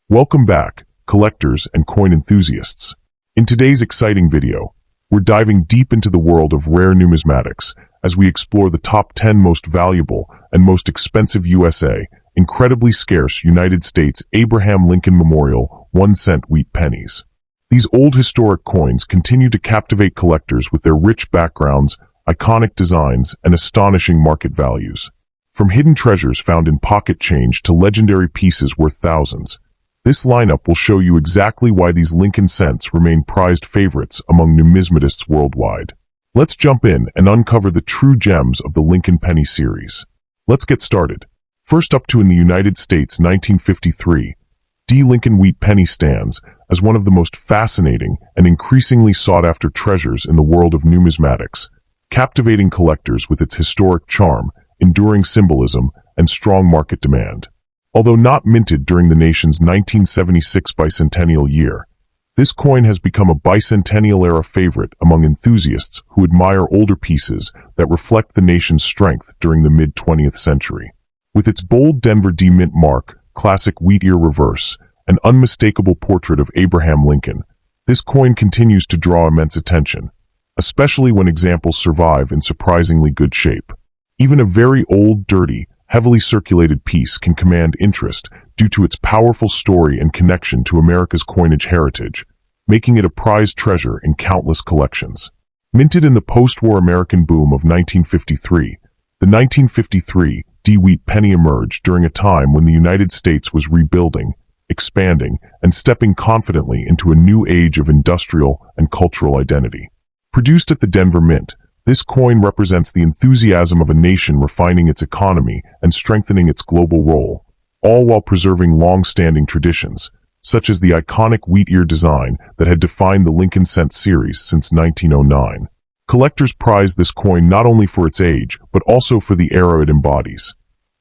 Welcome back, collectors and coin enthusiasts. In today's exciting video, we're diving deep into the world of rare numismatics as we explore the top 10 most valuable and most expensive USA, incredibly scarce United States Abraham Lincoln Memorial 1-cent wheat pennies. These old historic coins continue to captivate collectors with their rich backgrounds, iconic designs, and astonishing market values. From hidden treasures found in pocket change to legendary pieces worth thousands, this lineup will show you exactly why these Lincoln cents remain prized favorites among numismatists worldwide. Let's jump in and uncover the true gems of the Lincoln penny series. Let's get started. First up in the United States 1953, D. Lincoln wheat penny stands as one of the most fascinating and increasingly sought-after treasures in the world of numismatics, captivating collectors with its historic charm, enduring symbolism, and strong market demand. Although not minted during the nation's 1976 bicentennial year, this coin has become a bicentennial-era favorite among enthusiasts who admire older pieces that reflect the nation's strength during the mid-20th century. With its bold Denver D mint mark, classic wheat ear reverse, and unmistakable portrait of Abraham Lincoln, this coin continues to draw immense attention, especially when examples survive in surprisingly good shape. Even a very old, dirty, heavily circulated piece can command interest due to its powerful story and connection to America's coinage heritage, making it a prized treasure in countless collections. Minted in the post-war American boom of 1953, the 1953 D wheat penny emerged during a time when the United States was rebuilding, expanding, and stepping confidently into a new age of industrial and cultural identity. Produced at the Denver Mint, this coin represents the enthusiasm of a nation refining its economy and strengthening its global role, all while preserving long-standing traditions, such as the iconic wheat ear design that had defined the Lincoln cent series since 1909. Collectors prize this coin not only for its age, but also for the era it embodies,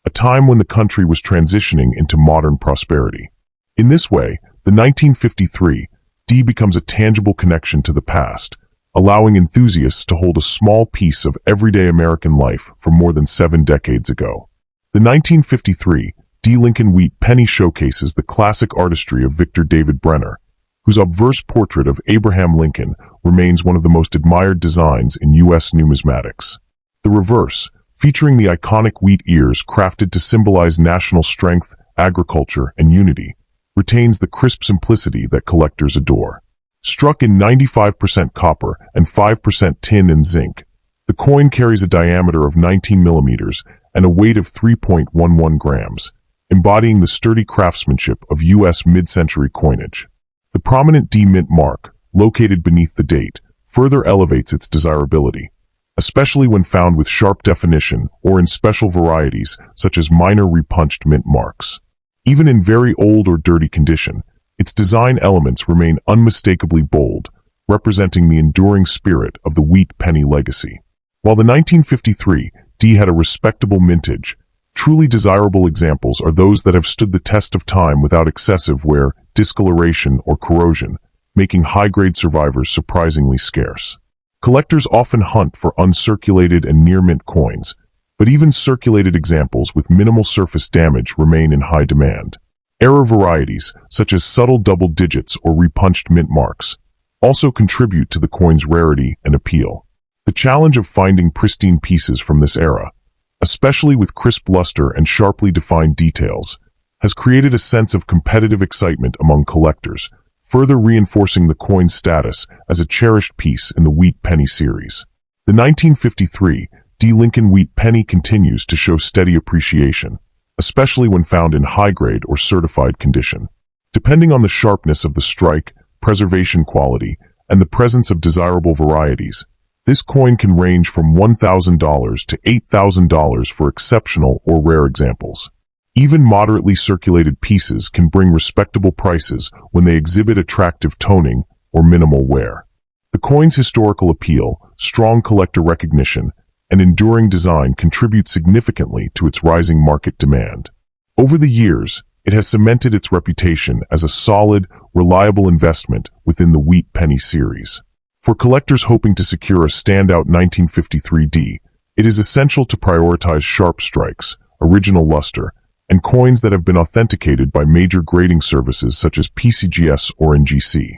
a time when the country was transitioning into modern prosperity. In this way, the 1953 D becomes a tangible connection to the past, allowing enthusiasts to hold a small piece of everyday American life from more than 7 decades ago. The 1953 D. Lincoln wheat penny showcases the classic artistry of Victor David Brenner, whose obverse portrait of Abraham Lincoln remains one of the most admired designs in U.S. numismatics. The reverse, featuring the iconic wheat ears crafted to symbolize national strength, agriculture, and unity, retains the crisp simplicity that collectors adore. Struck in 95% copper and 5% tin and zinc, the coin carries a diameter of 19 millimeters and a weight of 3.11 grams, embodying the sturdy craftsmanship of U.S. mid-century coinage. The prominent D mint mark, located beneath the date, further elevates its desirability, especially when found with sharp definition or in special varieties such as minor repunched mint marks. Even in very old or dirty condition, its design elements remain unmistakably bold, representing the enduring spirit of the wheat penny legacy. While the 1953 D had a respectable mintage, truly desirable examples are those that have stood the test of time without excessive wear, discoloration, or corrosion, making high-grade survivors surprisingly scarce. Collectors often hunt for uncirculated and near-mint coins, but even circulated examples with minimal surface damage remain in high demand. Error varieties, such as subtle double digits or repunched mint marks, also contribute to the coin's rarity and appeal. The challenge of finding pristine pieces from this era, especially with crisp luster and sharply defined details, has created a sense of competitive excitement among collectors, further reinforcing the coin's status as a cherished piece in the wheat penny series. The 1953 D. Lincoln wheat penny continues to show steady appreciation, especially when found in high-grade or certified condition. Depending on the sharpness of the strike, preservation quality, and the presence of desirable varieties, this coin can range from $1,000 to $8,000 for exceptional or rare examples. Even moderately circulated pieces can bring respectable prices when they exhibit attractive toning or minimal wear. The coin's historical appeal, strong collector recognition, and enduring design contribute significantly to its rising market demand. Over the years, it has cemented its reputation as a solid, reliable investment within the wheat penny series. For collectors hoping to secure a standout 1953 D, it is essential to prioritize sharp strikes, original luster, and coins that have been authenticated by major grading services such as PCGS or NGC.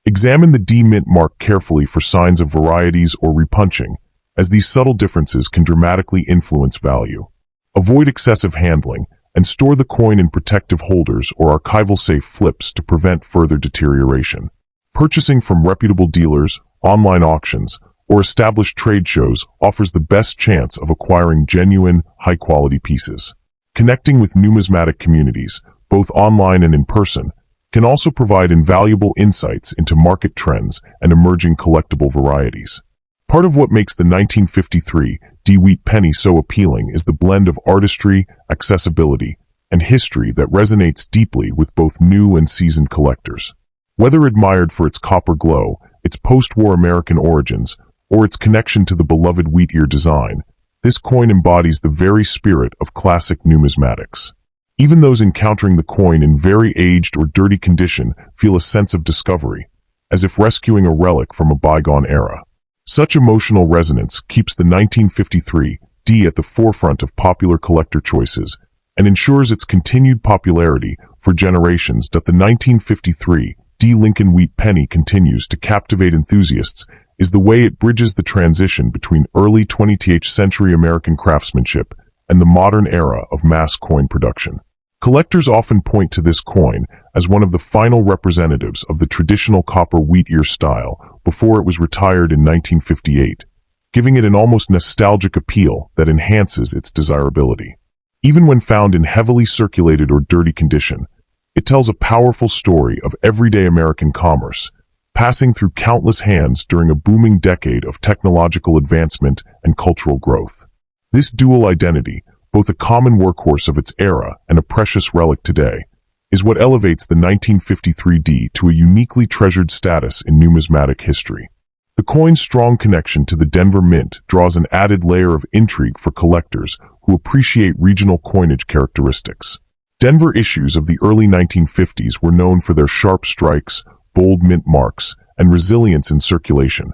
Examine the D mint mark carefully for signs of varieties or repunching, as these subtle differences can dramatically influence value. Avoid excessive handling, and store the coin in protective holders or archival-safe flips to prevent further deterioration. Purchasing from reputable dealers, online auctions, or established trade shows offers the best chance of acquiring genuine, high-quality pieces. Connecting with numismatic communities, both online and in person, can also provide invaluable insights into market trends and emerging collectible varieties. Part of what makes the 1953 D Wheat Penny so appealing is the blend of artistry, accessibility, and history that resonates deeply with both new and seasoned collectors. Whether admired for its copper glow, its post-war American origins, or its connection to the beloved wheat ear design, this coin embodies the very spirit of classic numismatics. Even those encountering the coin in very aged or dirty condition feel a sense of discovery, as if rescuing a relic from a bygone era. Such emotional resonance keeps the 1953 D at the forefront of popular collector choices and ensures its continued popularity for generations. The 1953 D Lincoln Wheat Penny continues to captivate enthusiasts is the way it bridges the transition between early 20th century American craftsmanship and the modern era of mass coin production. Collectors often point to this coin as one of the final representatives of the traditional copper wheat ear style before it was retired in 1958, giving it an almost nostalgic appeal that enhances its desirability. Even when found in heavily circulated or dirty condition, it tells a powerful story of everyday American commerce, passing through countless hands during a booming decade of technological advancement and cultural growth. This dual identity, both a common workhorse of its era and a precious relic today, is what elevates the 1953 D to a uniquely treasured status in numismatic history. The coin's strong connection to the Denver Mint draws an added layer of intrigue for collectors who appreciate regional coinage characteristics. Denver issues of the early 1950s were known for their sharp strikes, bold mint marks, and resilience in circulation,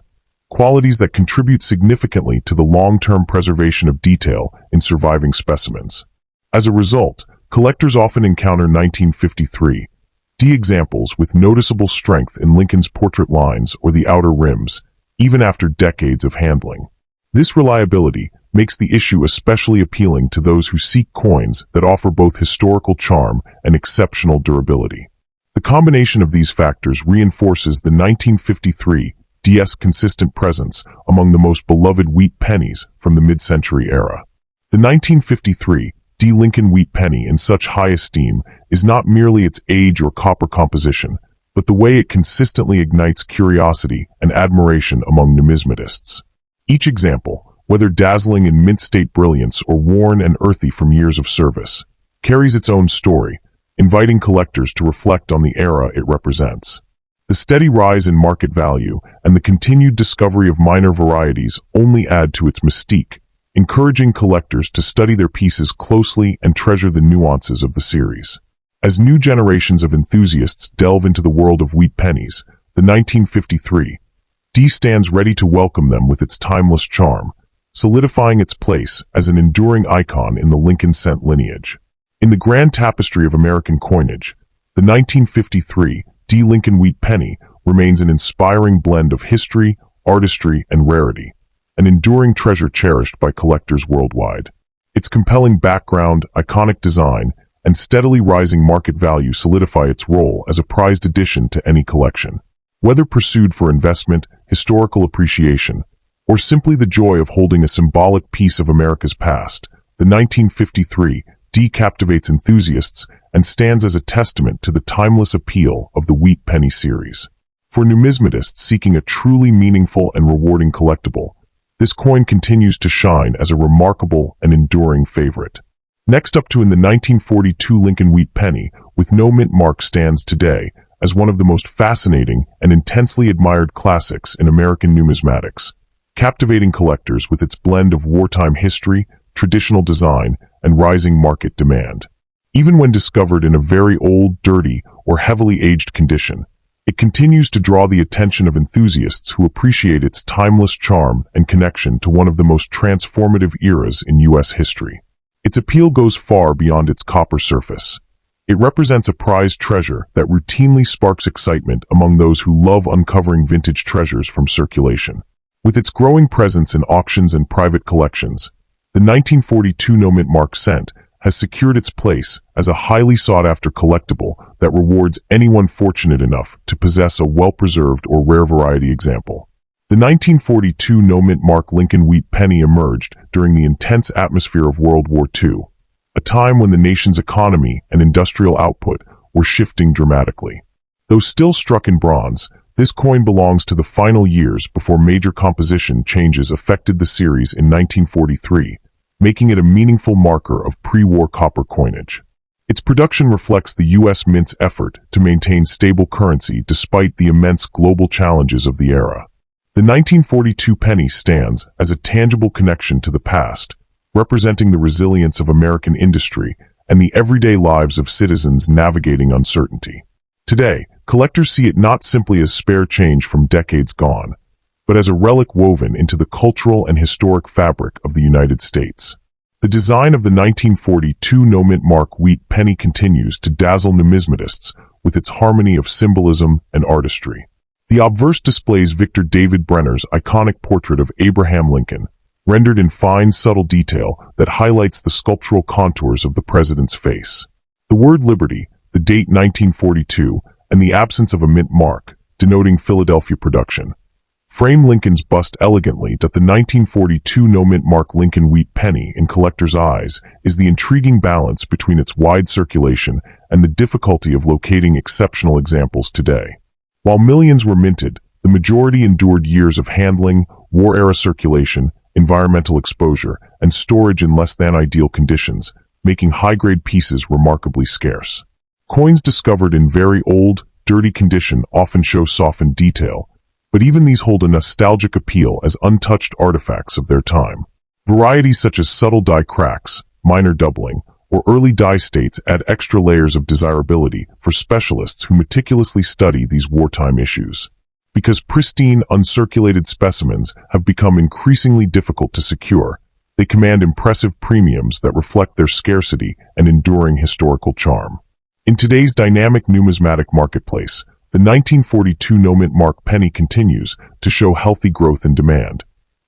qualities that contribute significantly to the long-term preservation of detail in surviving specimens. As a result, collectors often encounter 1953 D examples with noticeable strength in Lincoln's portrait lines or the outer rims, even after decades of handling. This reliability makes the issue especially appealing to those who seek coins that offer both historical charm and exceptional durability. The combination of these factors reinforces the 1953 D's consistent presence among the most beloved wheat pennies from the mid-century era. The 1953 D Lincoln Wheat Penny in such high esteem is not merely its age or copper composition, but the way it consistently ignites curiosity and admiration among numismatists. Each example, whether dazzling in mint-state brilliance or worn and earthy from years of service, carries its own story, inviting collectors to reflect on the era it represents. The steady rise in market value and the continued discovery of minor varieties only add to its mystique, encouraging collectors to study their pieces closely and treasure the nuances of the series. As new generations of enthusiasts delve into the world of wheat pennies, the 1953 D stands ready to welcome them with its timeless charm, solidifying its place as an enduring icon in the Lincoln cent lineage. In the grand tapestry of American coinage, the 1953 D Lincoln Wheat Penny remains an inspiring blend of history, artistry, and rarity, an enduring treasure cherished by collectors worldwide. Its compelling background, iconic design, and steadily rising market value solidify its role as a prized addition to any collection. Whether pursued for investment, historical appreciation, or simply the joy of holding a symbolic piece of America's past, the 1953 D captivates enthusiasts and stands as a testament to the timeless appeal of the Wheat Penny series. For numismatists seeking a truly meaningful and rewarding collectible, this coin continues to shine as a remarkable and enduring favorite. Next up in the 1942 Lincoln Wheat Penny with no mint mark stands today as one of the most fascinating and intensely admired classics in American numismatics, captivating collectors with its blend of wartime history, traditional design, and rising market demand. Even when discovered in a very old, dirty, or heavily aged condition, it continues to draw the attention of enthusiasts who appreciate its timeless charm and connection to one of the most transformative eras in U.S. history. Its appeal goes far beyond its copper surface. It represents a prized treasure that routinely sparks excitement among those who love uncovering vintage treasures from circulation. With its growing presence in auctions and private collections, the 1942 no-mint mark cent has secured its place as a highly sought-after collectible that rewards anyone fortunate enough to possess a well-preserved or rare variety example. The 1942 no-mint mark Lincoln wheat penny emerged during the intense atmosphere of World War II, a time when the nation's economy and industrial output were shifting dramatically. Though still struck in bronze, this coin belongs to the final years before major composition changes affected the series in 1943, making it a meaningful marker of pre-war copper coinage. Its production reflects the U.S. Mint's effort to maintain stable currency despite the immense global challenges of the era. The 1942 penny stands as a tangible connection to the past, representing the resilience of American industry and the everyday lives of citizens navigating uncertainty. Today, collectors see it not simply as spare change from decades gone, but as a relic woven into the cultural and historic fabric of the United States. The design of the 1942 no-mint mark wheat penny continues to dazzle numismatists with its harmony of symbolism and artistry. The obverse displays Victor David Brenner's iconic portrait of Abraham Lincoln, rendered in fine, subtle detail that highlights the sculptural contours of the president's face. The word liberty, the date 1942, and the absence of a mint mark, denoting Philadelphia production, frame Lincoln's bust elegantly. That the 1942 no-mint mark Lincoln wheat penny, in collectors' eyes, is the intriguing balance between its wide circulation and the difficulty of locating exceptional examples today. While millions were minted, the majority endured years of handling, war-era circulation, environmental exposure, and storage in less than ideal conditions, making high-grade pieces remarkably scarce. Coins discovered in very old, dirty condition often show softened detail, but even these hold a nostalgic appeal as untouched artifacts of their time. Varieties such as subtle die cracks, minor doubling, or early die states add extra layers of desirability for specialists who meticulously study these wartime issues. Because pristine, uncirculated specimens have become increasingly difficult to secure, they command impressive premiums that reflect their scarcity and enduring historical charm. In today's dynamic numismatic marketplace, the 1942 no-mint mark penny continues to show healthy growth in demand,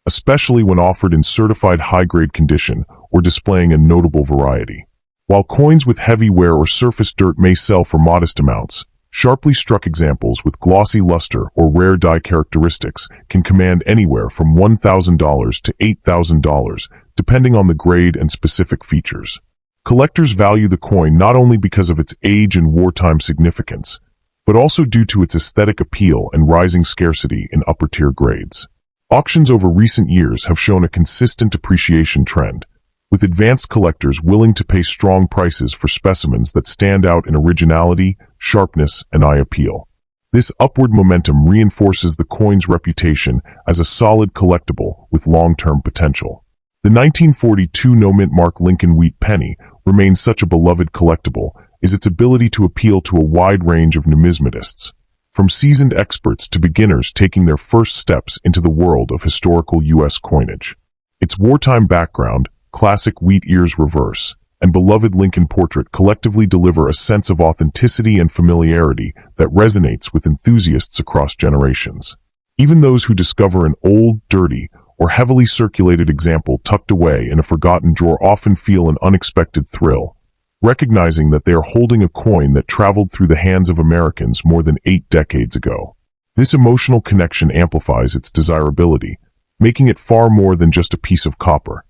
especially when offered in certified high-grade condition or displaying a notable variety. While coins with heavy wear or surface dirt may sell for modest amounts, sharply struck examples with glossy luster or rare die characteristics can command anywhere from $1,000 to $8,000, depending on the grade and specific features. Collectors value the coin not only because of its age and wartime significance, but also due to its aesthetic appeal and rising scarcity in upper-tier grades. Auctions over recent years have shown a consistent appreciation trend, with advanced collectors willing to pay strong prices for specimens that stand out in originality, sharpness, and eye appeal. This upward momentum reinforces the coin's reputation as a solid collectible with long-term potential. The 1942 no-mint mark Lincoln wheat penny remains such a beloved collectible is its ability to appeal to a wide range of numismatists, from seasoned experts to beginners taking their first steps into the world of historical U.S. coinage. Its wartime background, classic wheat ears reverse, and beloved Lincoln portrait collectively deliver a sense of authenticity and familiarity that resonates with enthusiasts across generations. Even those who discover an old, dirty, or heavily circulated example tucked away in a forgotten drawer often feel an unexpected thrill, recognizing that they are holding a coin that traveled through the hands of Americans more than 8 decades ago. This emotional connection amplifies its desirability, making it far more than just a piece of copper.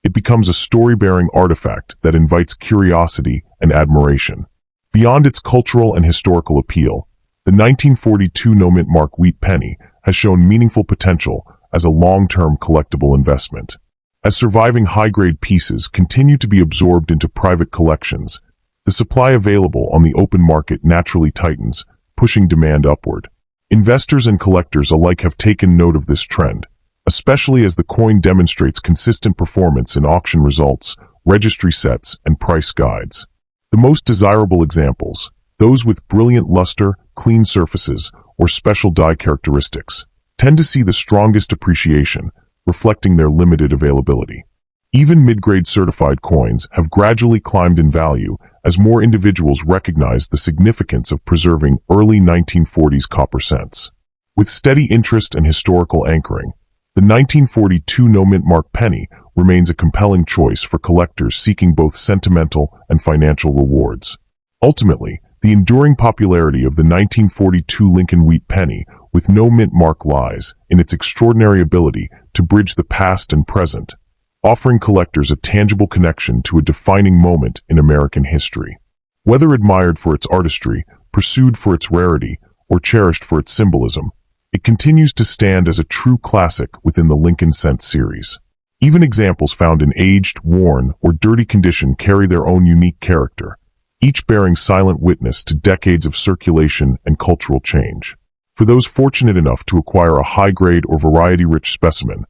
It becomes a story-bearing artifact that invites curiosity and admiration. Beyond its cultural and historical appeal, the 1942 no-mint mark wheat penny has shown meaningful potential as a long-term collectible investment. As surviving high-grade pieces continue to be absorbed into private collections, the supply available on the open market naturally tightens, pushing demand upward. Investors and collectors alike have taken note of this trend, especially as the coin demonstrates consistent performance in auction results, registry sets, and price guides. The most desirable examples, those with brilliant luster, clean surfaces, or special die characteristics, tend to see the strongest appreciation, reflecting their limited availability. Even mid-grade certified coins have gradually climbed in value as more individuals recognize the significance of preserving early 1940s copper cents. With steady interest and historical anchoring, the 1942 no-mint mark penny remains a compelling choice for collectors seeking both sentimental and financial rewards. Ultimately, the enduring popularity of the 1942 Lincoln wheat penny with no mint mark lies in its extraordinary ability to bridge the past and present, offering collectors a tangible connection to a defining moment in American history. Whether admired for its artistry, pursued for its rarity, or cherished for its symbolism, it continues to stand as a true classic within the Lincoln Cent series. Even examples found in aged, worn, or dirty condition carry their own unique character, each bearing silent witness to decades of circulation and cultural change. For those fortunate enough to acquire a high-grade or variety-rich specimen,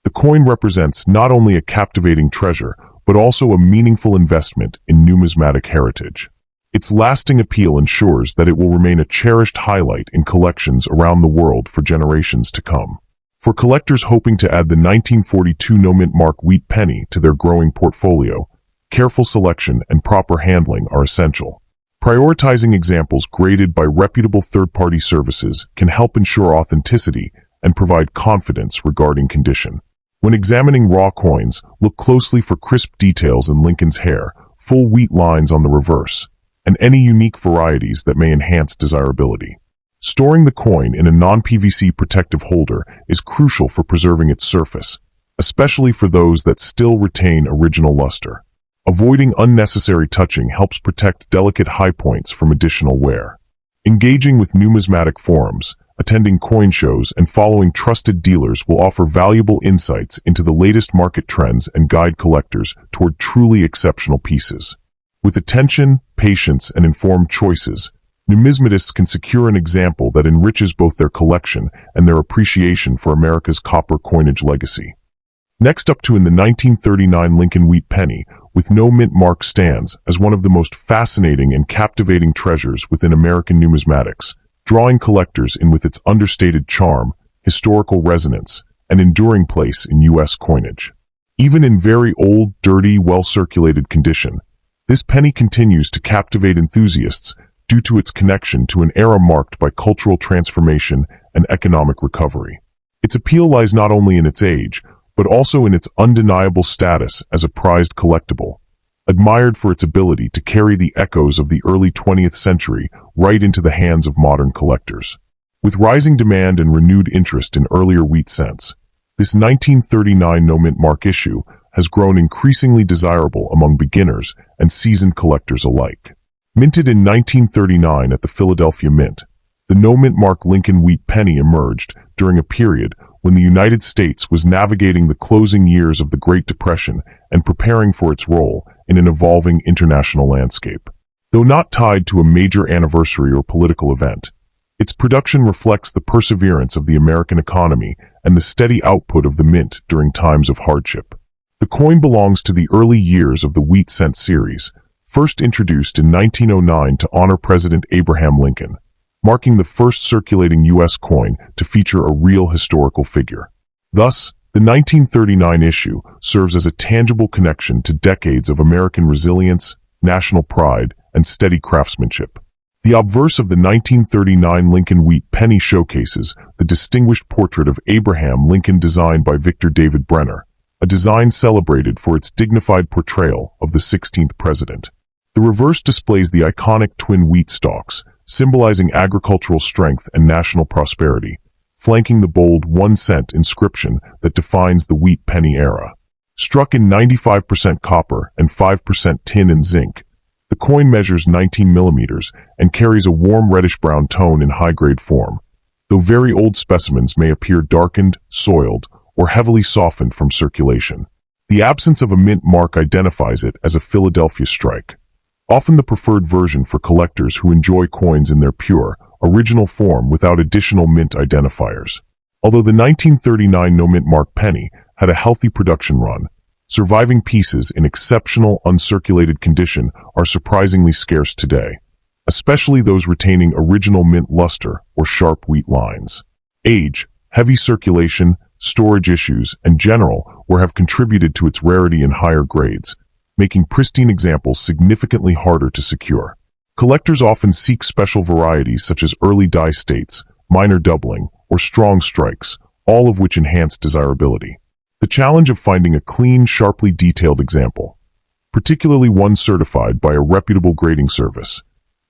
the coin represents not only a captivating treasure, but also a meaningful investment in numismatic heritage. Its lasting appeal ensures that it will remain a cherished highlight in collections around the world for generations to come. For collectors hoping to add the 1942 no-mint mark wheat penny to their growing portfolio, careful selection and proper handling are essential. Prioritizing examples graded by reputable third-party services can help ensure authenticity and provide confidence regarding condition. When examining raw coins, look closely for crisp details in Lincoln's hair, full wheat lines on the reverse, and any unique varieties that may enhance desirability. Storing the coin in a non-PVC protective holder is crucial for preserving its surface, especially for those that still retain original luster. Avoiding unnecessary touching helps protect delicate high points from additional wear. Engaging with numismatic forums, attending coin shows, and following trusted dealers will offer valuable insights into the latest market trends and guide collectors toward truly exceptional pieces. With attention, patience, and informed choices, numismatists can secure an example that enriches both their collection and their appreciation for America's copper coinage legacy. Next up in the 1939 Lincoln wheat penny with no mint mark stands as one of the most fascinating and captivating treasures within American numismatics, drawing collectors in with its understated charm, historical resonance, and enduring place in U.S. coinage. Even in very old, dirty, well-circulated condition, this penny continues to captivate enthusiasts due to its connection to an era marked by cultural transformation and economic recovery. Its appeal lies not only in its age, but also in its undeniable status as a prized collectible, admired for its ability to carry the echoes of the early 20th century right into the hands of modern collectors. With rising demand and renewed interest in earlier wheat cents, this 1939 no-mint mark issue has grown increasingly desirable among beginners and seasoned collectors alike. Minted in 1939 at the Philadelphia Mint, the no-mint mark Lincoln wheat penny emerged during a period when the United States was navigating the closing years of the Great Depression and preparing for its role in an evolving international landscape. Though not tied to a major anniversary or political event, its production reflects the perseverance of the American economy and the steady output of the mint during times of hardship. The coin belongs to the early years of the wheat cent series, first introduced in 1909 to honor President Abraham Lincoln, marking the first circulating U.S. coin to feature a real historical figure. Thus, the 1939 issue serves as a tangible connection to decades of American resilience, national pride, and steady craftsmanship. The obverse of the 1939 Lincoln wheat penny showcases the distinguished portrait of Abraham Lincoln designed by Victor David Brenner, a design celebrated for its dignified portrayal of the 16th president. The reverse displays the iconic twin wheat stalks, symbolizing agricultural strength and national prosperity, flanking the bold 1 cent inscription that defines the wheat penny era. Struck in 95% copper and 5% tin and zinc, the coin measures 19 millimeters and carries a warm reddish-brown tone in high-grade form, though very old specimens may appear darkened, soiled, or heavily softened from circulation. The absence of a mint mark identifies it as a Philadelphia strike, often the preferred version for collectors who enjoy coins in their pure, original form without additional mint identifiers. Although the 1939 no-mint mark penny had a healthy production run, surviving pieces in exceptional uncirculated condition are surprisingly scarce today, especially those retaining original mint luster or sharp wheat lines. Age, heavy circulation, storage issues, and general wear have contributed to its rarity in higher grades, making pristine examples significantly harder to secure. Collectors often seek special varieties such as early die states, minor doubling, or strong strikes, all of which enhance desirability. The challenge of finding a clean, sharply detailed example, particularly one certified by a reputable grading service,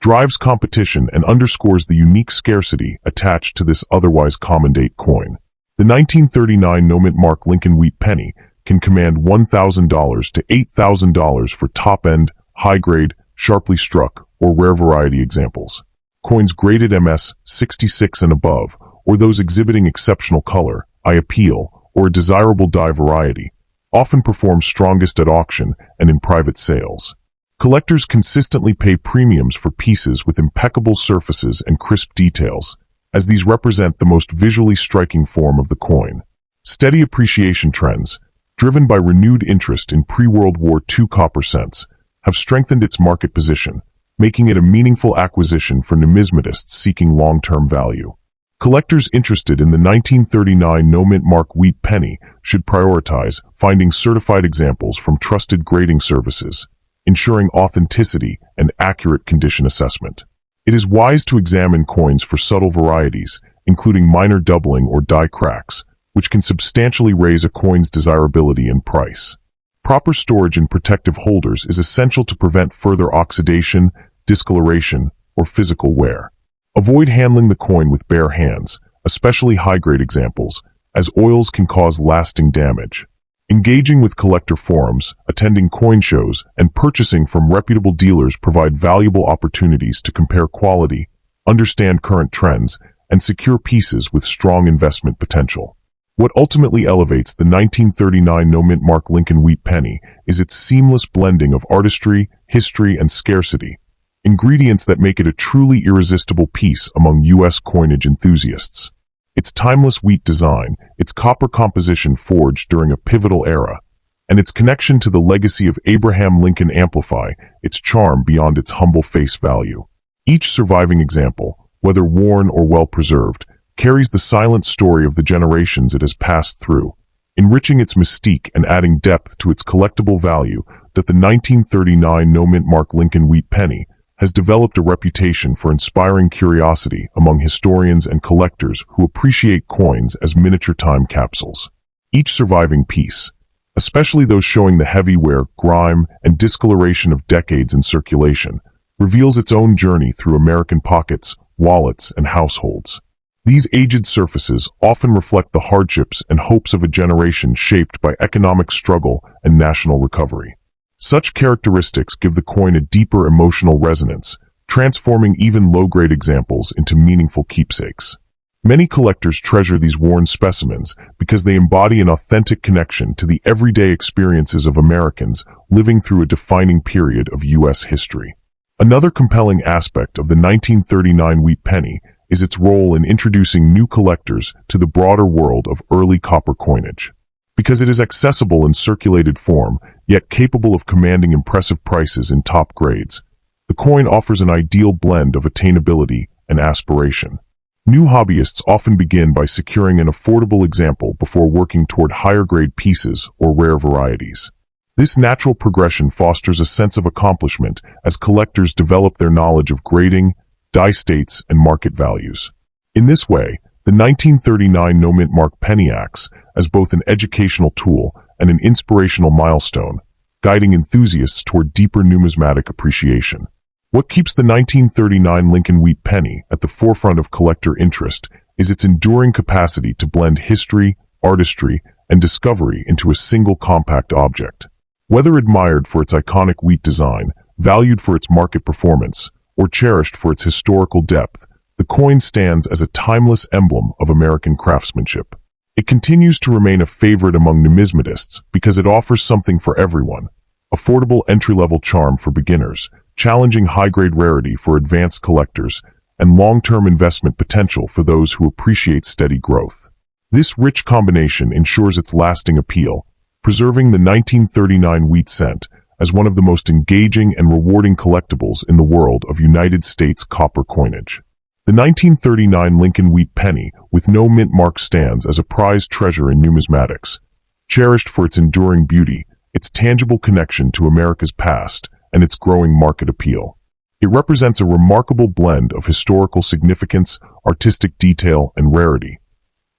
drives competition and underscores the unique scarcity attached to this otherwise common-date coin. The 1939 no-mint mark Lincoln Wheat penny can command $1,000 to $8,000 for top-end, high-grade, sharply struck, or rare variety examples. Coins graded MS 66 and above, or those exhibiting exceptional color, eye appeal, or a desirable die variety, often perform strongest at auction and in private sales. Collectors consistently pay premiums for pieces with impeccable surfaces and crisp details, as these represent the most visually striking form of the coin. Steady appreciation trends, driven by renewed interest in pre-World War II copper cents, have strengthened its market position, making it a meaningful acquisition for numismatists seeking long-term value. Collectors interested in the 1939 no-mint mark Wheat penny should prioritize finding certified examples from trusted grading services, ensuring authenticity and accurate condition assessment. It is wise to examine coins for subtle varieties, including minor doubling or die cracks, which can substantially raise a coin's desirability and price. Proper storage in protective holders is essential to prevent further oxidation, discoloration, or physical wear. Avoid handling the coin with bare hands, especially high-grade examples, as oils can cause lasting damage. Engaging with collector forums, attending coin shows, and purchasing from reputable dealers provide valuable opportunities to compare quality, understand current trends, and secure pieces with strong investment potential. What ultimately elevates the 1939 no-mint mark Lincoln Wheat penny is its seamless blending of artistry, history, and scarcity, ingredients that make it a truly irresistible piece among U.S. coinage enthusiasts. Its timeless wheat design, its copper composition forged during a pivotal era, and its connection to the legacy of Abraham Lincoln amplify its charm beyond its humble face value. Each surviving example, whether worn or well-preserved, carries the silent story of the generations it has passed through, enriching its mystique and adding depth to its collectible value. That the 1939 no-mint mark Lincoln Wheat penny has developed a reputation for inspiring curiosity among historians and collectors who appreciate coins as miniature time capsules. Each surviving piece, especially those showing the heavy wear, grime, and discoloration of decades in circulation, reveals its own journey through American pockets, wallets, and households. These aged surfaces often reflect the hardships and hopes of a generation shaped by economic struggle and national recovery. Such characteristics give the coin a deeper emotional resonance, transforming even low-grade examples into meaningful keepsakes. Many collectors treasure these worn specimens because they embody an authentic connection to the everyday experiences of Americans living through a defining period of U.S. history. Another compelling aspect of the 1939 Wheat penny is its role in introducing new collectors to the broader world of early copper coinage. Because it is accessible in circulated form, yet capable of commanding impressive prices in top grades, the coin offers an ideal blend of attainability and aspiration. New hobbyists often begin by securing an affordable example before working toward higher-grade pieces or rare varieties. This natural progression fosters a sense of accomplishment as collectors develop their knowledge of grading, die states, and market values. In this way, the 1939 no-mint mark penny acts as both an educational tool and an inspirational milestone, guiding enthusiasts toward deeper numismatic appreciation. What keeps the 1939 Lincoln Wheat penny at the forefront of collector interest is its enduring capacity to blend history, artistry, and discovery into a single compact object. Whether admired for its iconic wheat design, valued for its market performance, or cherished for its historical depth, the coin stands as a timeless emblem of American craftsmanship. It continues to remain a favorite among numismatists because it offers something for everyone: affordable entry-level charm for beginners, challenging high-grade rarity for advanced collectors, and long-term investment potential for those who appreciate steady growth. This rich combination ensures its lasting appeal, preserving the 1939 wheat cent as one of the most engaging and rewarding collectibles in the world of United States copper coinage. The 1939 Lincoln wheat penny with no mint mark stands as a prized treasure in numismatics, cherished for its enduring beauty, its tangible connection to America's past, and its growing market appeal. It represents a remarkable blend of historical significance, artistic detail, and rarity,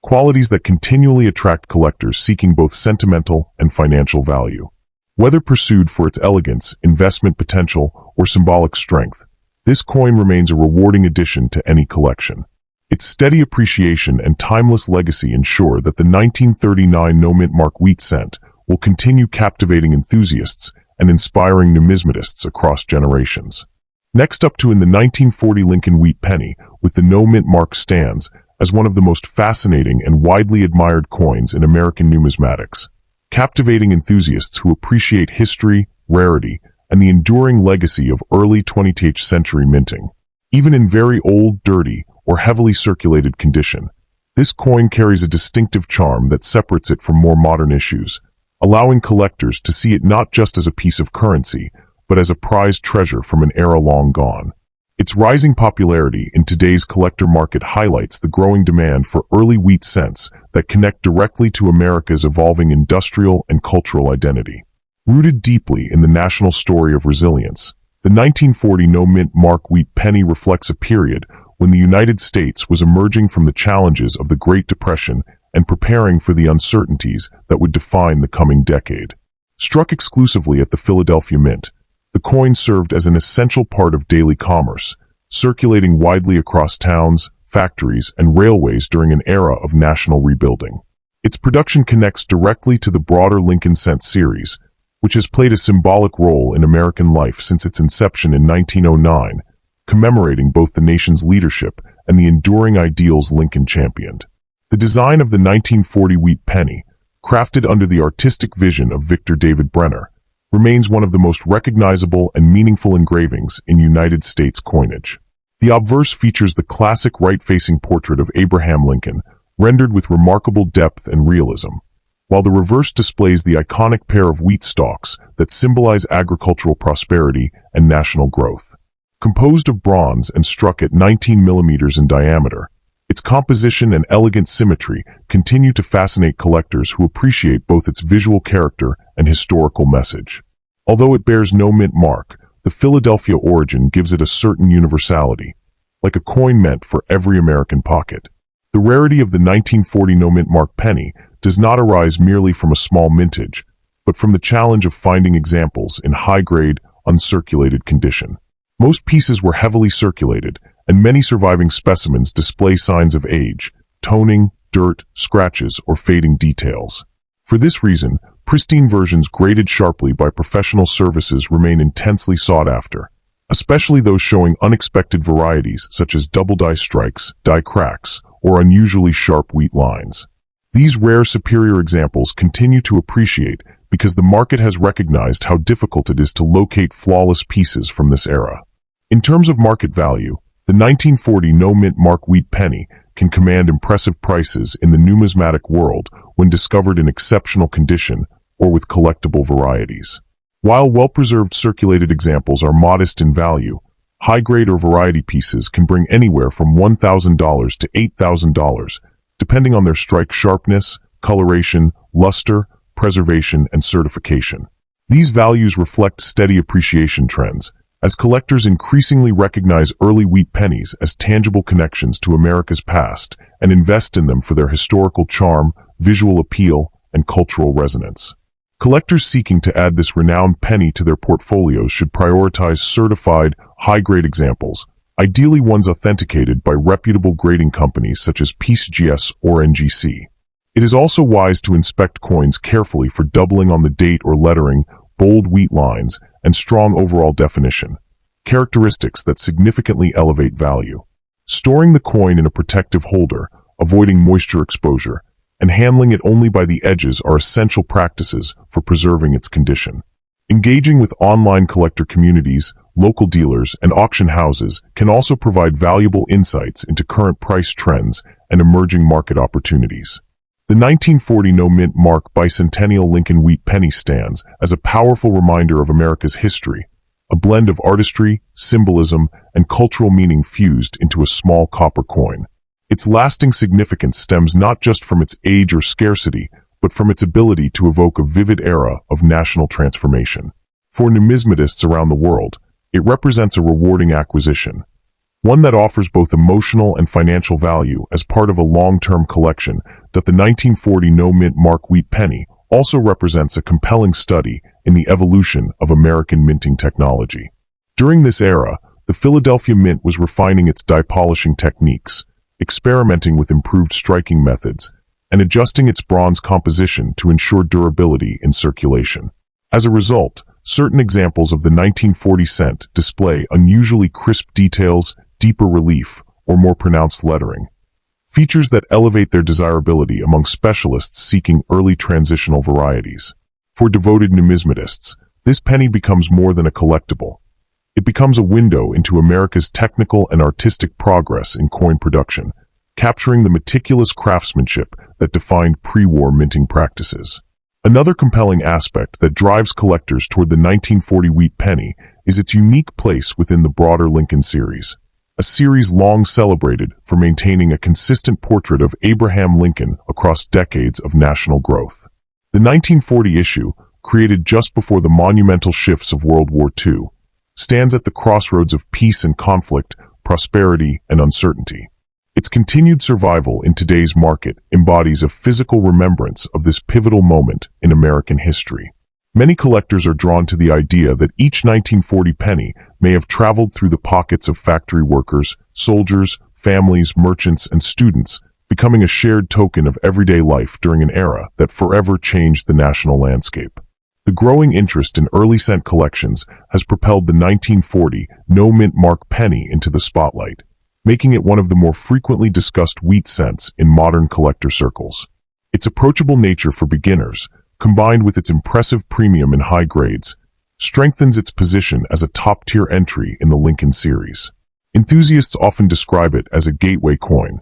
qualities that continually attract collectors seeking both sentimental and financial value. Whether pursued for its elegance, investment potential, or symbolic strength, this coin remains a rewarding addition to any collection. Its steady appreciation and timeless legacy ensure that the 1939 no-mint mark wheat cent will continue captivating enthusiasts and inspiring numismatists across generations. Next up in the 1940 Lincoln wheat penny with the no-mint mark stands as one of the most fascinating and widely admired coins in American numismatics, captivating enthusiasts who appreciate history, rarity, and the enduring legacy of early 20th century minting. Even in very old, dirty, or heavily circulated condition, this coin carries a distinctive charm that separates it from more modern issues, allowing collectors to see it not just as a piece of currency, but as a prized treasure from an era long gone. Its rising popularity in today's collector market highlights the growing demand for early wheat cents that connect directly to America's evolving industrial and cultural identity. Rooted deeply in the national story of resilience, the 1940 no-mint mark wheat penny reflects a period when the United States was emerging from the challenges of the Great Depression and preparing for the uncertainties that would define the coming decade. Struck exclusively at the Philadelphia Mint, the coin served as an essential part of daily commerce, circulating widely across towns, factories, and railways during an era of national rebuilding. Its production connects directly to the broader Lincoln cent series, which has played a symbolic role in American life since its inception in 1909, commemorating both the nation's leadership and the enduring ideals Lincoln championed. The design of the 1940 wheat penny, crafted under the artistic vision of Victor David Brenner, remains one of the most recognizable and meaningful engravings in United States coinage. The obverse features the classic right-facing portrait of Abraham Lincoln, rendered with remarkable depth and realism, while the reverse displays the iconic pair of wheat stalks that symbolize agricultural prosperity and national growth. Composed of bronze and struck at 19 millimeters in diameter, its composition and elegant symmetry continue to fascinate collectors who appreciate both its visual character and historical message. Although it bears no mint mark, the Philadelphia origin gives it a certain universality, like a coin meant for every American pocket. The rarity of the 1940 no mint mark penny does not arise merely from a small mintage, but from the challenge of finding examples in high-grade, uncirculated condition. Most pieces were heavily circulated, and many surviving specimens display signs of age, toning, dirt, scratches, or fading details. For this reason, pristine versions graded sharply by professional services remain intensely sought after, especially those showing unexpected varieties such as double die strikes, die cracks, or unusually sharp wheat lines. These rare superior examples continue to appreciate because the market has recognized how difficult it is to locate flawless pieces from this era. In terms of market value, the 1940 no-mint mark wheat penny can command impressive prices in the numismatic world when discovered in exceptional condition or with collectible varieties. While well-preserved circulated examples are modest in value, high-grade or variety pieces can bring anywhere from $1,000 to $8,000, depending on their strike sharpness, coloration, luster, preservation, and certification. These values reflect steady appreciation trends, as collectors increasingly recognize early wheat pennies as tangible connections to America's past and invest in them for their historical charm, visual appeal, and cultural resonance. Collectors seeking to add this renowned penny to their portfolios should prioritize certified, high-grade examples, ideally ones authenticated by reputable grading companies such as PCGS or NGC. It is also wise to inspect coins carefully for doubling on the date or lettering, bold wheat lines, and strong overall definition, characteristics that significantly elevate value. Storing the coin in a protective holder, avoiding moisture exposure, and handling it only by the edges are essential practices for preserving its condition. Engaging with online collector communities, local dealers, and auction houses can also provide valuable insights into current price trends and emerging market opportunities. The 1940 no-mint mark bicentennial Lincoln wheat penny stands as a powerful reminder of America's history, a blend of artistry, symbolism, and cultural meaning fused into a small copper coin. Its lasting significance stems not just from its age or scarcity, but from its ability to evoke a vivid era of national transformation. For numismatists around the world, it represents a rewarding acquisition, one that offers both emotional and financial value as part of a long-term collection. That the 1940 no-mint mark wheat penny also represents a compelling study in the evolution of American minting technology. During this era, the Philadelphia Mint was refining its die polishing techniques, experimenting with improved striking methods, and adjusting its bronze composition to ensure durability in circulation. As a result, certain examples of the 1940 cent display unusually crisp details, deeper relief, or more pronounced lettering, features that elevate their desirability among specialists seeking early transitional varieties. For devoted numismatists, this penny becomes more than a collectible. It becomes a window into America's technical and artistic progress in coin production, capturing the meticulous craftsmanship that defined pre-war minting practices. Another compelling aspect that drives collectors toward the 1940 wheat penny is its unique place within the broader Lincoln series, a series long celebrated for maintaining a consistent portrait of Abraham Lincoln across decades of national growth. The 1940 issue, created just before the monumental shifts of World War II, stands at the crossroads of peace and conflict, prosperity and uncertainty. Its continued survival in today's market embodies a physical remembrance of this pivotal moment in American history. Many collectors are drawn to the idea that each 1940 penny may have traveled through the pockets of factory workers, soldiers, families, merchants, and students, becoming a shared token of everyday life during an era that forever changed the national landscape. The growing interest in early cent collections has propelled the 1940 no-mint mark penny into the spotlight, making it one of the more frequently discussed wheat cents in modern collector circles. Its approachable nature for beginners, combined with its impressive premium in high grades, strengthens its position as a top-tier entry in the Lincoln series. Enthusiasts often describe it as a gateway coin,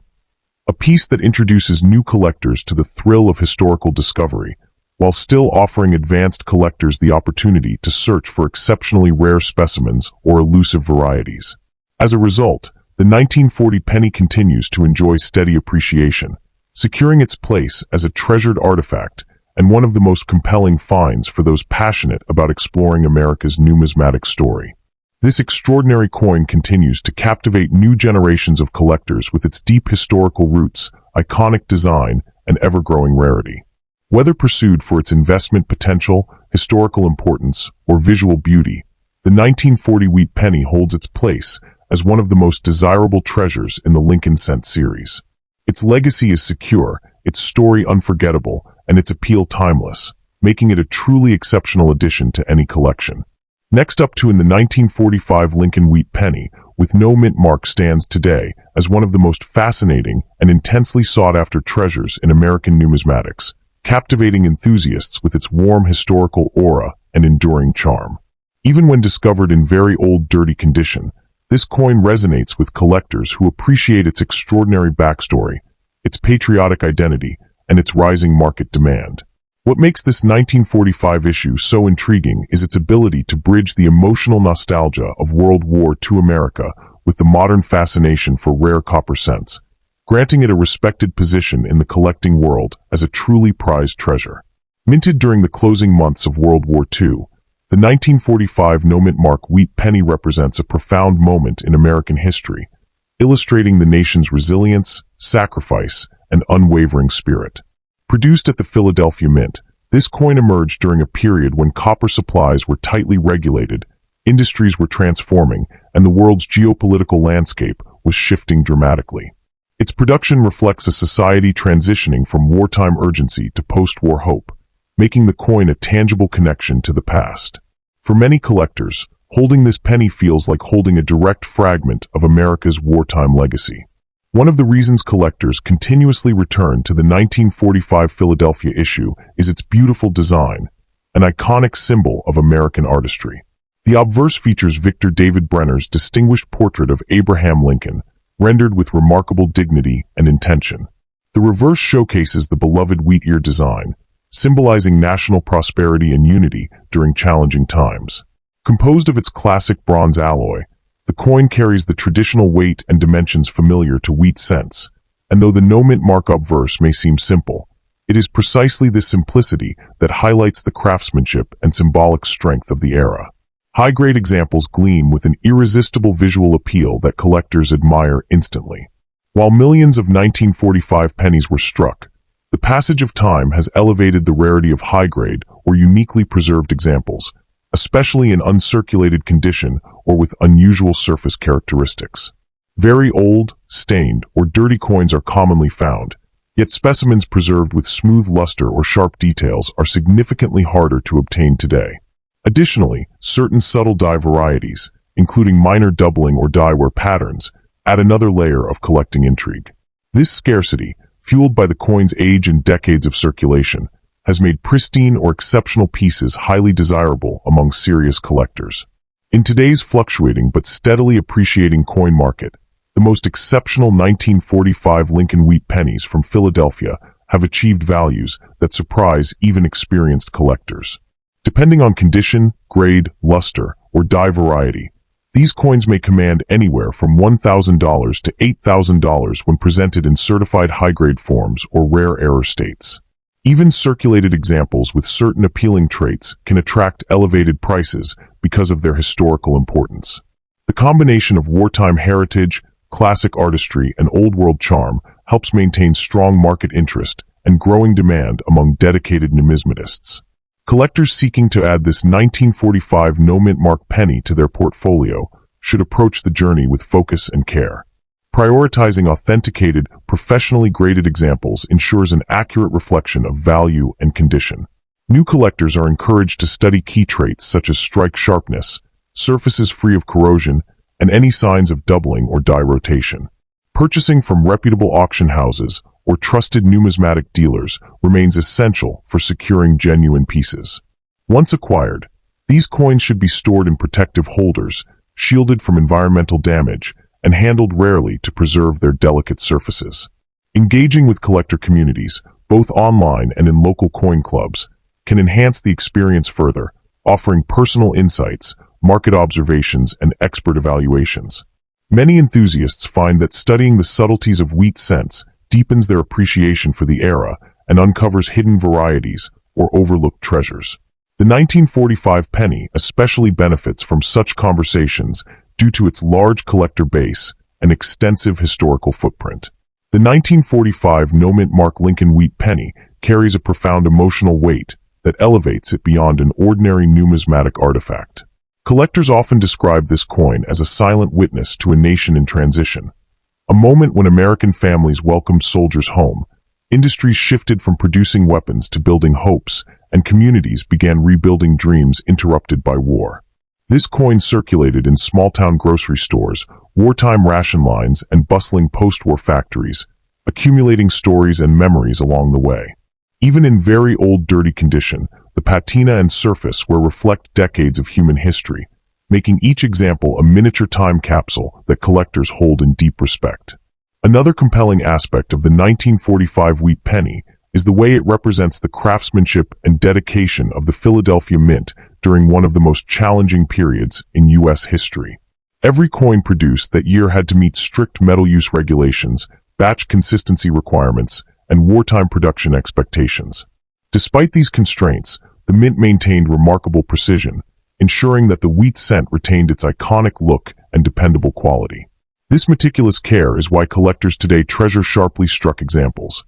a piece that introduces new collectors to the thrill of historical discovery, while still offering advanced collectors the opportunity to search for exceptionally rare specimens or elusive varieties. As a result, the 1940 penny continues to enjoy steady appreciation, securing its place as a treasured artifact and one of the most compelling finds for those passionate about exploring America's numismatic story. This extraordinary coin continues to captivate new generations of collectors with its deep historical roots, iconic design, and ever-growing rarity. Whether pursued for its investment potential, historical importance, or visual beauty, the 1940 wheat penny holds its place as one of the most desirable treasures in the Lincoln cent series. Its legacy is secure, its story unforgettable, and its appeal timeless, making it a truly exceptional addition to any collection. Next up in the 1945 Lincoln wheat penny with no mint mark stands today as one of the most fascinating and intensely sought-after treasures in American numismatics, captivating enthusiasts with its warm historical aura and enduring charm. Even when discovered in very old, dirty condition, this coin resonates with collectors who appreciate its extraordinary backstory, its patriotic identity, and its rising market demand. What makes this 1945 issue so intriguing is its ability to bridge the emotional nostalgia of World War II America with the modern fascination for rare copper cents, granting it a respected position in the collecting world as a truly prized treasure. Minted during the closing months of World War II, the 1945 no-mint mark wheat penny represents a profound moment in American history, illustrating the nation's resilience, sacrifice, and unwavering spirit. Produced at the Philadelphia Mint, this coin emerged during a period when copper supplies were tightly regulated, industries were transforming, and the world's geopolitical landscape was shifting dramatically. Its production reflects a society transitioning from wartime urgency to post-war hope, making the coin a tangible connection to the past. For many collectors, holding this penny feels like holding a direct fragment of America's wartime legacy. One of the reasons collectors continuously return to the 1945 Philadelphia issue is its beautiful design, an iconic symbol of American artistry. The obverse features Victor David Brenner's distinguished portrait of Abraham Lincoln, rendered with remarkable dignity and intention. The reverse showcases the beloved wheat ear design, symbolizing national prosperity and unity during challenging times. Composed of its classic bronze alloy, the coin carries the traditional weight and dimensions familiar to wheat cents, and though the no-mint mark obverse may seem simple, it is precisely this simplicity that highlights the craftsmanship and symbolic strength of the era. High-grade examples gleam with an irresistible visual appeal that collectors admire instantly. While millions of 1945 pennies were struck, the passage of time has elevated the rarity of high-grade or uniquely preserved examples, especially in uncirculated condition or with unusual surface characteristics. Very old, stained, or dirty coins are commonly found, yet specimens preserved with smooth luster or sharp details are significantly harder to obtain today. Additionally, certain subtle die varieties, including minor doubling or die-wear patterns, add another layer of collecting intrigue. This scarcity, fueled by the coin's age and decades of circulation, has made pristine or exceptional pieces highly desirable among serious collectors. In today's fluctuating but steadily appreciating coin market, the most exceptional 1945 Lincoln wheat pennies from Philadelphia have achieved values that surprise even experienced collectors. Depending on condition, grade, luster, or die variety, these coins may command anywhere from $1,000 to $8,000 when presented in certified high-grade forms or rare error states. Even circulated examples with certain appealing traits can attract elevated prices because of their historical importance. The combination of wartime heritage, classic artistry, and old-world charm helps maintain strong market interest and growing demand among dedicated numismatists. Collectors seeking to add this 1945 no-mint mark penny to their portfolio should approach the journey with focus and care. Prioritizing authenticated, professionally graded examples ensures an accurate reflection of value and condition. New collectors are encouraged to study key traits such as strike sharpness, surfaces free of corrosion, and any signs of doubling or die rotation. Purchasing from reputable auction houses or trusted numismatic dealers remains essential for securing genuine pieces. Once acquired, these coins should be stored in protective holders, shielded from environmental damage, and handled rarely to preserve their delicate surfaces. Engaging with collector communities, both online and in local coin clubs, can enhance the experience further, offering personal insights, market observations, and expert evaluations. Many enthusiasts find that studying the subtleties of wheat cents deepens their appreciation for the era and uncovers hidden varieties or overlooked treasures. The 1945 penny especially benefits from such conversations due to its large collector base and extensive historical footprint. The 1945 no-mint mark Lincoln wheat penny carries a profound emotional weight that elevates it beyond an ordinary numismatic artifact. Collectors often describe this coin as a silent witness to a nation in transition. A moment when American families welcomed soldiers home, industries shifted from producing weapons to building hopes, and communities began rebuilding dreams interrupted by war. This coin circulated in small-town grocery stores, wartime ration lines, and bustling post-war factories, accumulating stories and memories along the way. Even in very old, dirty condition, the patina and surface will reflect decades of human history, making each example a miniature time capsule that collectors hold in deep respect. Another compelling aspect of the 1945 wheat penny is the way it represents the craftsmanship and dedication of the Philadelphia Mint during one of the most challenging periods in U.S. history. Every coin produced that year had to meet strict metal use regulations, batch consistency requirements, and wartime production expectations. Despite these constraints, the Mint maintained remarkable precision, ensuring that the wheat cent retained its iconic look and dependable quality. This meticulous care is why collectors today treasure sharply struck examples,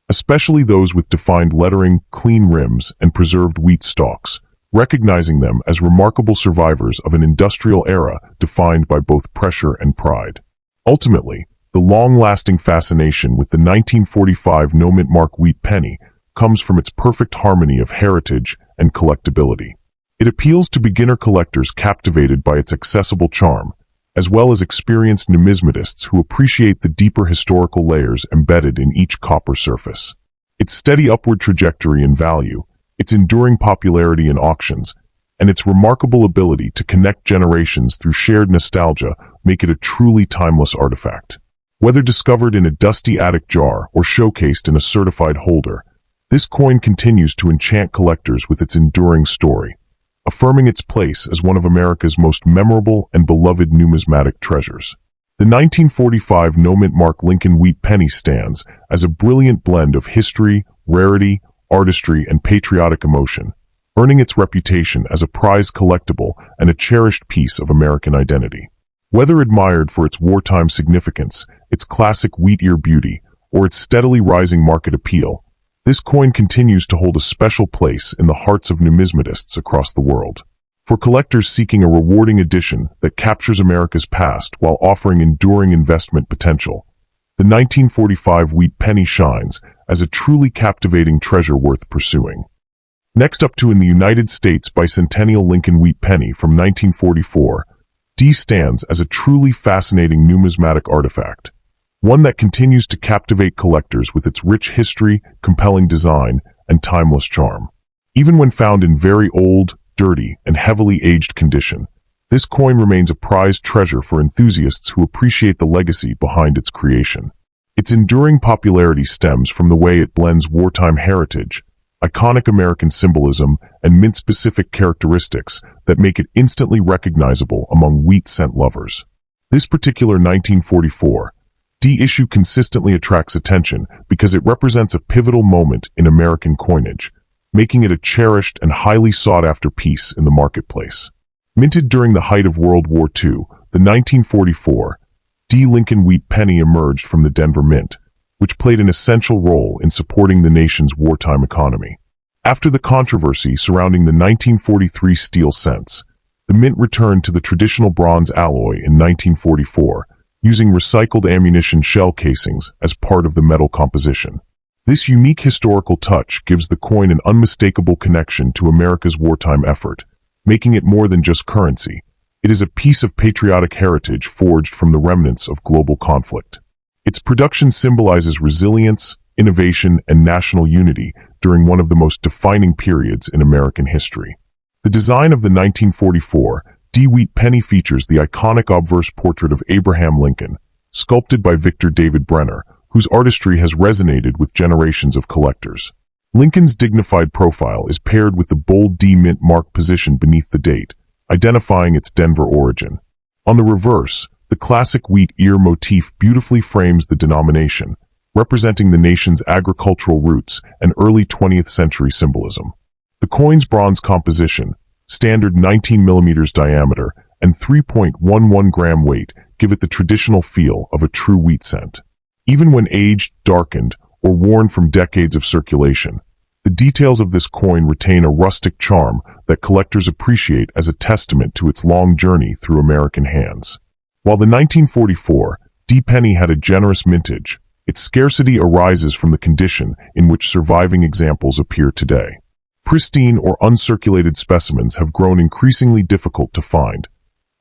especially those with defined lettering, clean rims, and preserved wheat stalks, recognizing them as remarkable survivors of an industrial era defined by both pressure and pride. Ultimately, the long-lasting fascination with the 1945 no-mint mark wheat penny comes from its perfect harmony of heritage and collectability. It appeals to beginner collectors captivated by its accessible charm, as well as experienced numismatists who appreciate the deeper historical layers embedded in each copper surface. Its steady upward trajectory in value, its enduring popularity in auctions, and its remarkable ability to connect generations through shared nostalgia make it a truly timeless artifact. Whether discovered in a dusty attic jar or showcased in a certified holder, this coin continues to enchant collectors with its enduring story, affirming its place as one of America's most memorable and beloved numismatic treasures. The 1945 no-mint mark Lincoln Wheat penny stands as a brilliant blend of history, rarity, artistry, and patriotic emotion, earning its reputation as a prized collectible and a cherished piece of American identity. Whether admired for its wartime significance, its classic wheat ear beauty, or its steadily rising market appeal, this coin continues to hold a special place in the hearts of numismatists across the world. For collectors seeking a rewarding edition that captures America's past while offering enduring investment potential, the 1945 wheat penny shines as a truly captivating treasure worth pursuing. Next up in the United States bicentennial Lincoln Wheat penny from 1944, D stands as a truly fascinating numismatic artifact, one that continues to captivate collectors with its rich history, compelling design, and timeless charm. Even when found in very old, dirty, and heavily aged condition, this coin remains a prized treasure for enthusiasts who appreciate the legacy behind its creation. Its enduring popularity stems from the way it blends wartime heritage, iconic American symbolism, and mint-specific characteristics that make it instantly recognizable among wheat scent lovers. This particular 1944 D issue consistently attracts attention because it represents a pivotal moment in American coinage, making it a cherished and highly sought-after piece in the marketplace. Minted during the height of World War II, the 1944 D Lincoln Wheat penny emerged from the Denver Mint, which played an essential role in supporting the nation's wartime economy. After the controversy surrounding the 1943 steel cents, the mint returned to the traditional bronze alloy in 1944, using recycled ammunition shell casings as part of the metal composition. This unique historical touch gives the coin an unmistakable connection to America's wartime effort, making it more than just currency. It is a piece of patriotic heritage forged from the remnants of global conflict. Its production symbolizes resilience, innovation, and national unity during one of the most defining periods in American history. The design of the 1944 D Wheat penny features the iconic obverse portrait of Abraham Lincoln, sculpted by Victor David Brenner, whose artistry has resonated with generations of collectors. Lincoln's dignified profile is paired with the bold D mint mark positioned beneath the date, identifying its Denver origin. On the reverse, the classic wheat ear motif beautifully frames the denomination, representing the nation's agricultural roots and early 20th century symbolism. The coin's bronze composition, standard 19 mm diameter, and 3.11 gram weight give it the traditional feel of a true wheat cent. Even when aged, darkened, or worn from decades of circulation, the details of this coin retain a rustic charm that collectors appreciate as a testament to its long journey through American hands. While the 1944 D penny had a generous mintage, its scarcity arises from the condition in which surviving examples appear today. Pristine or uncirculated specimens have grown increasingly difficult to find,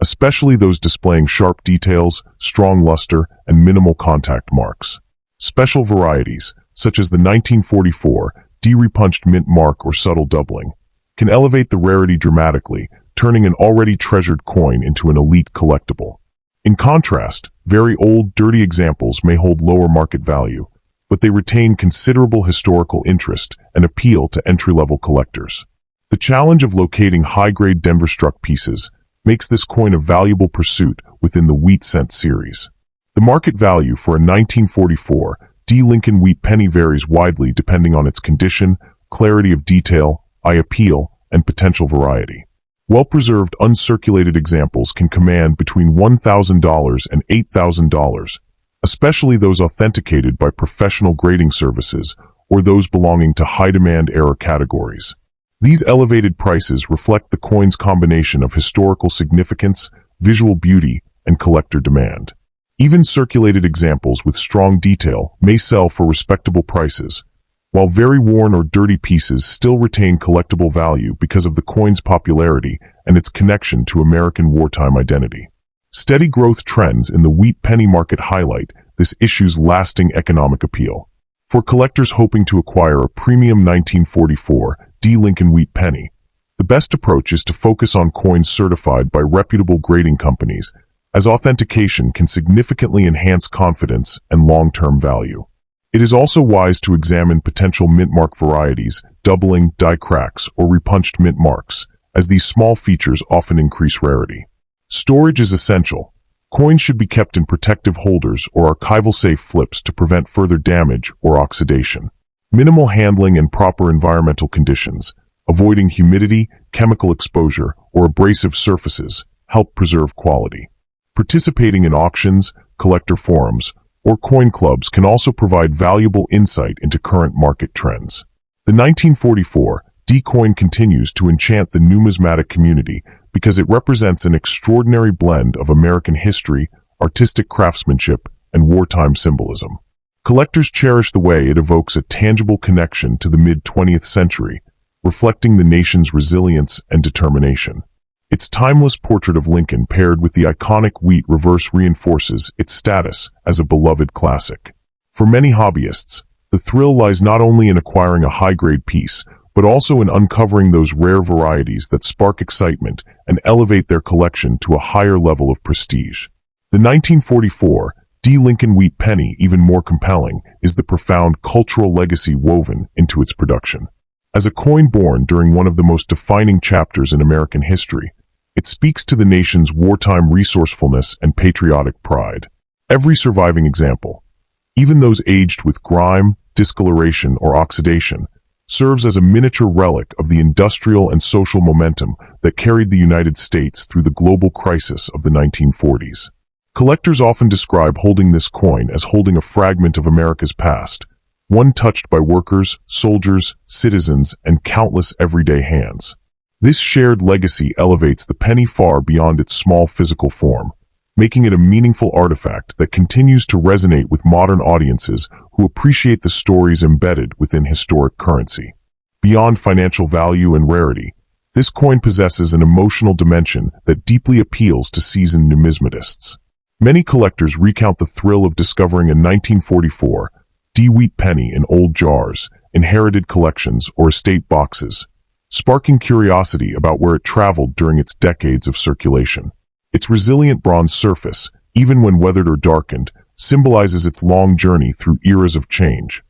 especially those displaying sharp details, strong luster, and minimal contact marks. Special varieties, such as the 1944 D-repunched mint mark or subtle doubling, can elevate the rarity dramatically, turning an already treasured coin into an elite collectible. In contrast, very old, dirty examples may hold lower market value, but they retain considerable historical interest and appeal to entry-level collectors. The challenge of locating high-grade Denver-struck pieces makes this coin a valuable pursuit within the wheat cent series. The market value for a 1944 D Lincoln Wheat penny varies widely depending on its condition, clarity of detail, eye appeal, and potential variety. Well-preserved uncirculated examples can command between $1,000 and $8,000, especially those authenticated by professional grading services or those belonging to high-demand era categories. These elevated prices reflect the coin's combination of historical significance, visual beauty, and collector demand. Even circulated examples with strong detail may sell for respectable prices, while very worn or dirty pieces still retain collectible value because of the coin's popularity and its connection to American wartime identity. Steady growth trends in the wheat penny market highlight this issue's lasting economic appeal. For collectors hoping to acquire a premium 1944 D Lincoln Wheat penny, the best approach is to focus on coins certified by reputable grading companies, as authentication can significantly enhance confidence and long-term value. It is also wise to examine potential mint mark varieties, doubling, die cracks, or repunched mint marks, as these small features often increase rarity. Storage is essential. Coins should be kept in protective holders or archival safe flips to prevent further damage or oxidation. Minimal handling and proper environmental conditions, avoiding humidity, chemical exposure, or abrasive surfaces, help preserve quality. Participating in auctions, collector forums, or coin clubs can also provide valuable insight into current market trends. The 1944 D coin continues to enchant the numismatic community because it represents an extraordinary blend of American history, artistic craftsmanship, and wartime symbolism. Collectors cherish the way it evokes a tangible connection to the mid-20th century, reflecting the nation's resilience and determination. Its timeless portrait of Lincoln paired with the iconic wheat reverse reinforces its status as a beloved classic. For many hobbyists, the thrill lies not only in acquiring a high-grade piece, but also in uncovering those rare varieties that spark excitement and elevate their collection to a higher level of prestige. The 1944 D. Lincoln Wheat Penny, even more compelling, is the profound cultural legacy woven into its production. As a coin born during one of the most defining chapters in American history, it speaks to the nation's wartime resourcefulness and patriotic pride. Every surviving example, even those aged with grime, discoloration, or oxidation, serves as a miniature relic of the industrial and social momentum that carried the United States through the global crisis of the 1940s. Collectors often describe holding this coin as holding a fragment of America's past, one touched by workers, soldiers, citizens, and countless everyday hands. This shared legacy elevates the penny far beyond its small physical form, making it a meaningful artifact that continues to resonate with modern audiences who appreciate the stories embedded within historic currency. Beyond financial value and rarity, this coin possesses an emotional dimension that deeply appeals to seasoned numismatists. Many collectors recount the thrill of discovering a 1944 D. Wheat penny in old jars, inherited collections, or estate boxes, sparking curiosity about where it traveled during its decades of circulation. Its resilient bronze surface, even when weathered or darkened, symbolizes its long journey through eras of change: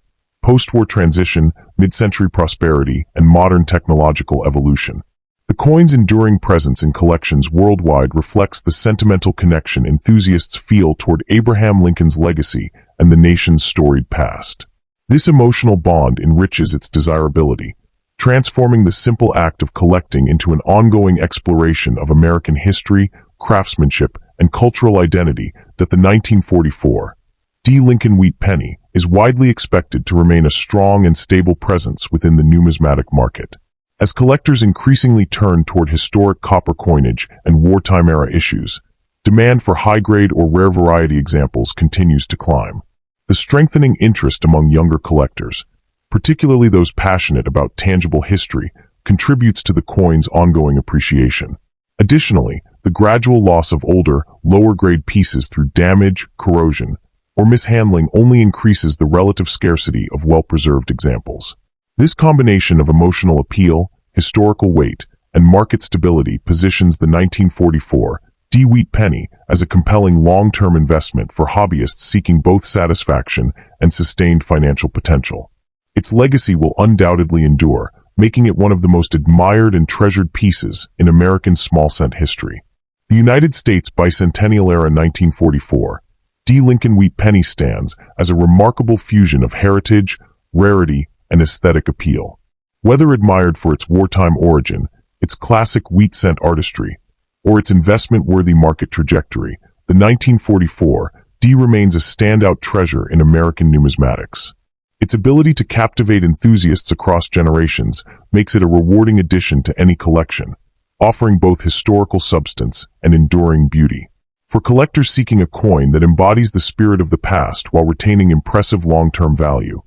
post-war transition, mid-century prosperity, and modern technological evolution. The coin's enduring presence in collections worldwide reflects the sentimental connection enthusiasts feel toward Abraham Lincoln's legacy and the nation's storied past. This emotional bond enriches its desirability, transforming the simple act of collecting into an ongoing exploration of American history, craftsmanship, and cultural identity that the 1944 D. Lincoln Wheat penny is widely expected to remain a strong and stable presence within the numismatic market. As collectors increasingly turn toward historic copper coinage and wartime-era issues, demand for high-grade or rare variety examples continues to climb. The strengthening interest among younger collectors, particularly those passionate about tangible history, contributes to the coin's ongoing appreciation. Additionally, the gradual loss of older, lower-grade pieces through damage, corrosion, or mishandling only increases the relative scarcity of well-preserved examples. This combination of emotional appeal, historical weight, and market stability positions the 1944 D. Wheat penny as a compelling long-term investment for hobbyists seeking both satisfaction and sustained financial potential. Its legacy will undoubtedly endure, making it one of the most admired and treasured pieces in American small cent history. The United States Bicentennial-era 1944 D. Lincoln Wheat penny stands as a remarkable fusion of heritage, rarity, and aesthetic appeal. Whether admired for its wartime origin, its classic wheat cent artistry, or its investment-worthy market trajectory, the 1944 D remains a standout treasure in American numismatics. Its ability to captivate enthusiasts across generations makes it a rewarding addition to any collection, offering both historical substance and enduring beauty. For collectors seeking a coin that embodies the spirit of the past while retaining impressive long-term value,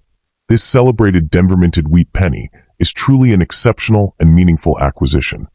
this celebrated Denver minted wheat penny is truly an exceptional and meaningful acquisition.